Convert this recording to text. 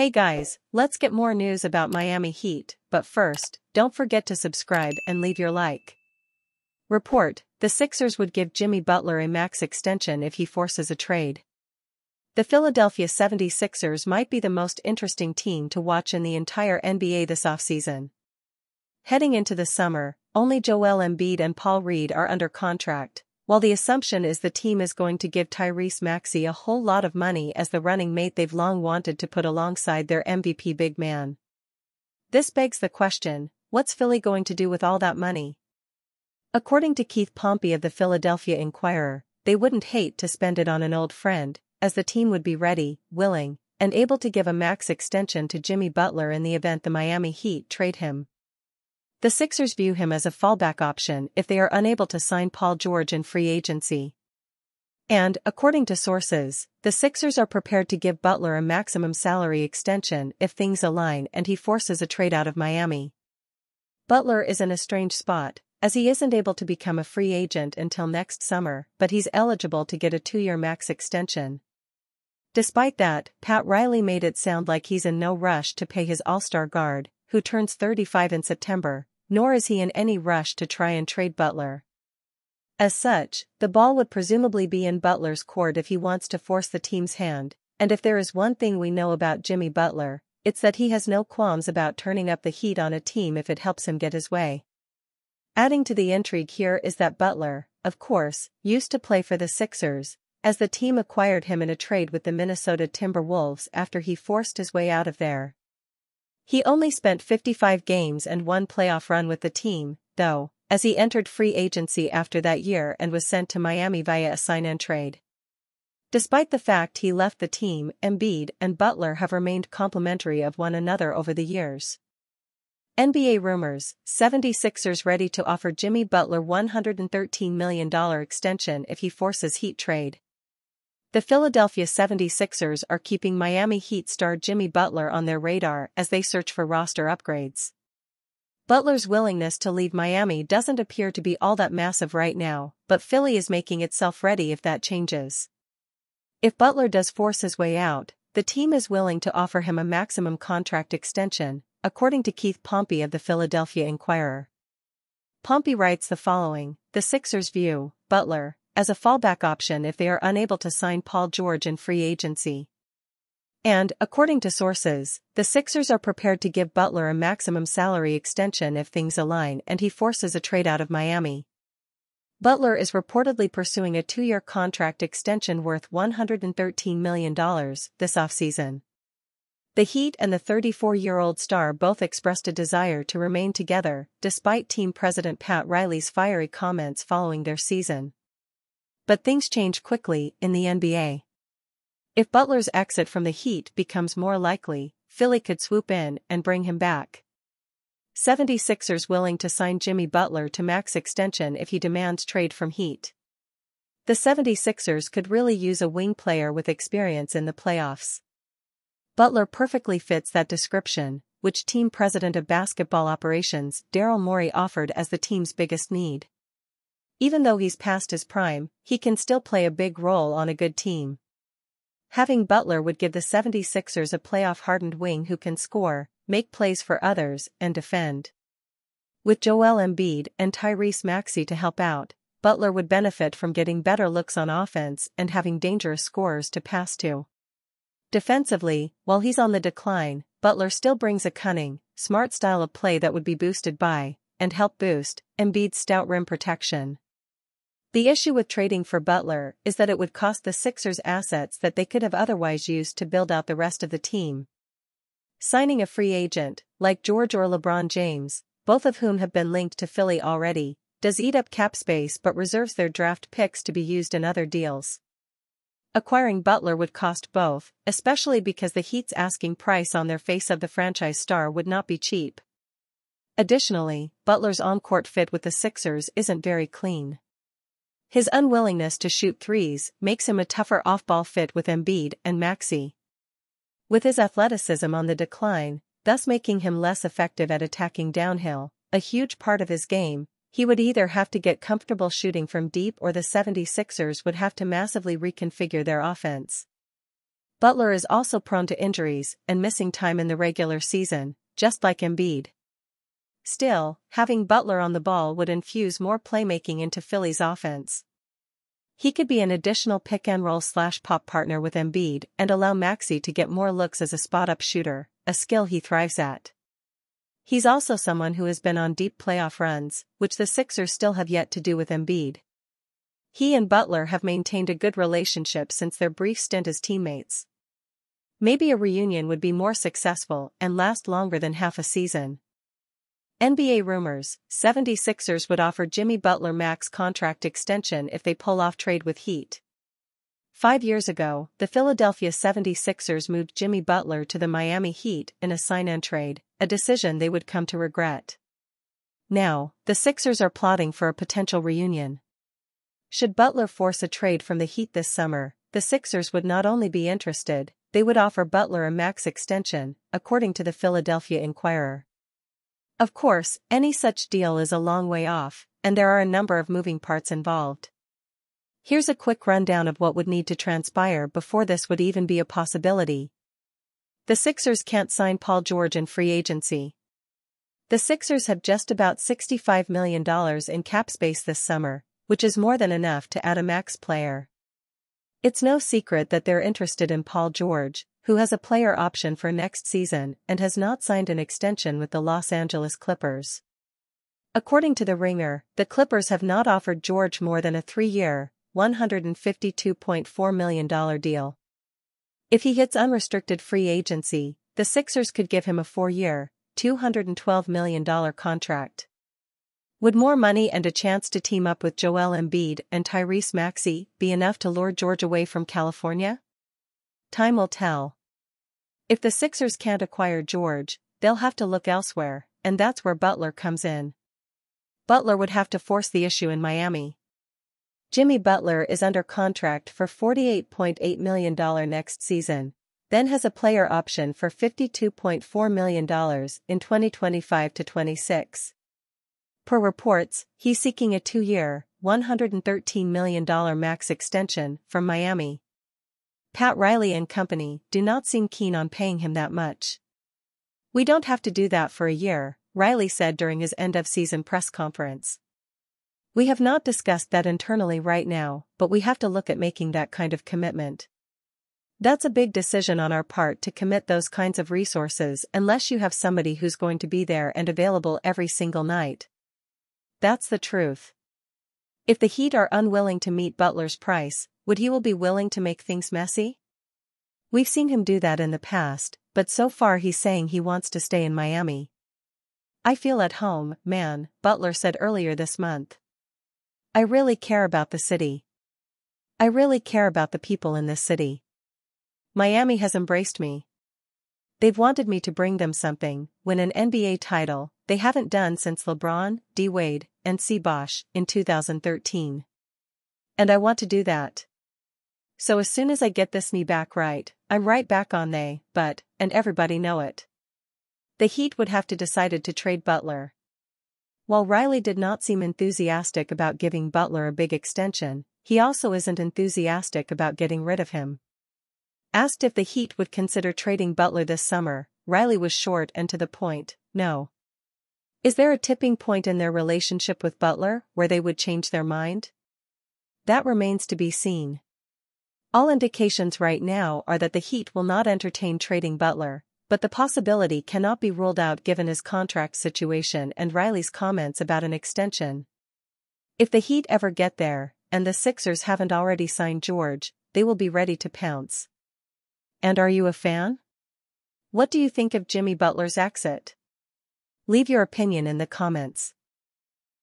Hey guys, let's get more news about Miami Heat, but first, don't forget to subscribe and leave your like. Report: the Sixers would give Jimmy Butler a max extension if he forces a trade. The Philadelphia 76ers might be the most interesting team to watch in the entire NBA this offseason. Heading into the summer, only Joel Embiid and Paul Reed are under contract, while the assumption is the team is going to give Tyrese Maxey a whole lot of money as the running mate they've long wanted to put alongside their MVP big man. This begs the question, what's Philly going to do with all that money? According to Keith Pompey of the Philadelphia Inquirer, they wouldn't hate to spend it on an old friend, as the team would be ready, willing, and able to give a max extension to Jimmy Butler in the event the Miami Heat trade him. The Sixers view him as a fallback option if they are unable to sign Paul George in free agency. And, according to sources, the Sixers are prepared to give Butler a maximum salary extension if things align and he forces a trade out of Miami. Butler is in a strange spot, as he isn't able to become a free agent until next summer, but he's eligible to get a 2-year max extension. Despite that, Pat Riley made it sound like he's in no rush to pay his all-star guard, who turns 35 in September, nor is he in any rush to try and trade Butler. As such, the ball would presumably be in Butler's court if he wants to force the team's hand, and if there is one thing we know about Jimmy Butler, it's that he has no qualms about turning up the heat on a team if it helps him get his way. Adding to the intrigue here is that Butler, of course, used to play for the Sixers, as the team acquired him in a trade with the Minnesota Timberwolves after he forced his way out of there. He only spent 55 games and one playoff run with the team, though, as he entered free agency after that year and was sent to Miami via a sign-and trade. Despite the fact he left the team, Embiid and Butler have remained complimentary of one another over the years. NBA rumors: 76ers ready to offer Jimmy Butler $113 million extension if he forces Heat trade. The Philadelphia 76ers are keeping Miami Heat star Jimmy Butler on their radar as they search for roster upgrades. Butler's willingness to leave Miami doesn't appear to be all that massive right now, but Philly is making itself ready if that changes. If Butler does force his way out, the team is willing to offer him a maximum contract extension, according to Keith Pompey of the Philadelphia Inquirer. Pompey writes the following: the Sixers view Butler as a fallback option if they are unable to sign Paul George in free agency. And, according to sources, the Sixers are prepared to give Butler a maximum salary extension if things align and he forces a trade out of Miami. Butler is reportedly pursuing a 2-year contract extension worth $113 million this offseason. The Heat and the 34-year-old star both expressed a desire to remain together, despite team president Pat Riley's fiery comments following their season. But things change quickly in the NBA. If Butler's exit from the Heat becomes more likely, Philly could swoop in and bring him back. 76ers willing to sign Jimmy Butler to max extension if he demands trade from Heat. The 76ers could really use a wing player with experience in the playoffs. Butler perfectly fits that description, which team president of basketball operations Daryl Morey offered as the team's biggest need. Even though he's past his prime, he can still play a big role on a good team. Having Butler would give the 76ers a playoff-hardened wing who can score, make plays for others, and defend. With Joel Embiid and Tyrese Maxey to help out, Butler would benefit from getting better looks on offense and having dangerous scorers to pass to. Defensively, while he's on the decline, Butler still brings a cunning, smart style of play that would be boosted by, and help boost, Embiid's stout rim protection. The issue with trading for Butler is that it would cost the Sixers assets that they could have otherwise used to build out the rest of the team. Signing a free agent, like George or LeBron James, both of whom have been linked to Philly already, does eat up cap space but reserves their draft picks to be used in other deals. Acquiring Butler would cost both, especially because the Heat's asking price on their face of the franchise star would not be cheap. Additionally, Butler's on-court fit with the Sixers isn't very clean. His unwillingness to shoot threes makes him a tougher off-ball fit with Embiid and Maxey. With his athleticism on the decline, thus making him less effective at attacking downhill, a huge part of his game, he would either have to get comfortable shooting from deep or the 76ers would have to massively reconfigure their offense. Butler is also prone to injuries and missing time in the regular season, just like Embiid. Still, having Butler on the ball would infuse more playmaking into Philly's offense. He could be an additional pick-and-roll/pop partner with Embiid and allow Maxey to get more looks as a spot-up shooter, a skill he thrives at. He's also someone who has been on deep playoff runs, which the Sixers still have yet to do with Embiid. He and Butler have maintained a good relationship since their brief stint as teammates. Maybe a reunion would be more successful and last longer than half a season. NBA rumors: 76ers would offer Jimmy Butler max contract extension if they pull off trade with Heat. 5 years ago, the Philadelphia 76ers moved Jimmy Butler to the Miami Heat in a sign-and trade, a decision they would come to regret. Now, the Sixers are plotting for a potential reunion. Should Butler force a trade from the Heat this summer, the Sixers would not only be interested, they would offer Butler a max extension, according to the Philadelphia Inquirer. Of course, any such deal is a long way off, and there are a number of moving parts involved. Here's a quick rundown of what would need to transpire before this would even be a possibility. The Sixers can't sign Paul George in free agency. The Sixers have just about $65 million in cap space this summer, which is more than enough to add a max player. It's no secret that they're interested in Paul George, who has a player option for next season and has not signed an extension with the Los Angeles Clippers. According to The Ringer, the Clippers have not offered George more than a 3-year, $152.4 million deal. If he hits unrestricted free agency, the Sixers could give him a 4-year, $212 million contract. Would more money and a chance to team up with Joel Embiid and Tyrese Maxey be enough to lure George away from California? Time will tell. If the Sixers can't acquire George, they'll have to look elsewhere, and that's where Butler comes in. Butler would have to force the issue in Miami. Jimmy Butler is under contract for $48.8 million next season, then has a player option for $52.4 million in 2025-26. Per reports, he's seeking a 2-year, $113 million max extension from Miami. Pat Riley and company do not seem keen on paying him that much. "We don't have to do that for a year," Riley said during his end-of-season press conference. "We have not discussed that internally right now, but we have to look at making that kind of commitment. That's a big decision on our part to commit those kinds of resources unless you have somebody who's going to be there and available every single night. That's the truth. If the Heat are unwilling to meet Butler's price, would he will be willing to make things messy? We've seen him do that in the past, but so far he's saying he wants to stay in Miami. I feel at home, man," Butler said earlier this month. "I really care about the city. I really care about the people in this city. Miami has embraced me. They've wanted me to bring them something, win an NBA title, they haven't done since LeBron, D. Wade, and C. Bosh in 2013. And I want to do that. So as soon as I get this knee back right, I'm right back on and everybody know it." The Heat would have to decide to trade Butler. While Riley did not seem enthusiastic about giving Butler a big extension, he also isn't enthusiastic about getting rid of him. Asked if the Heat would consider trading Butler this summer, Riley was short and to the point: "No." Is there a tipping point in their relationship with Butler where they would change their mind? That remains to be seen. All indications right now are that the Heat will not entertain trading Butler, but the possibility cannot be ruled out given his contract situation and Riley's comments about an extension. If the Heat ever get there, and the Sixers haven't already signed George, they will be ready to pounce. And are you a fan? What do you think of Jimmy Butler's exit? Leave your opinion in the comments.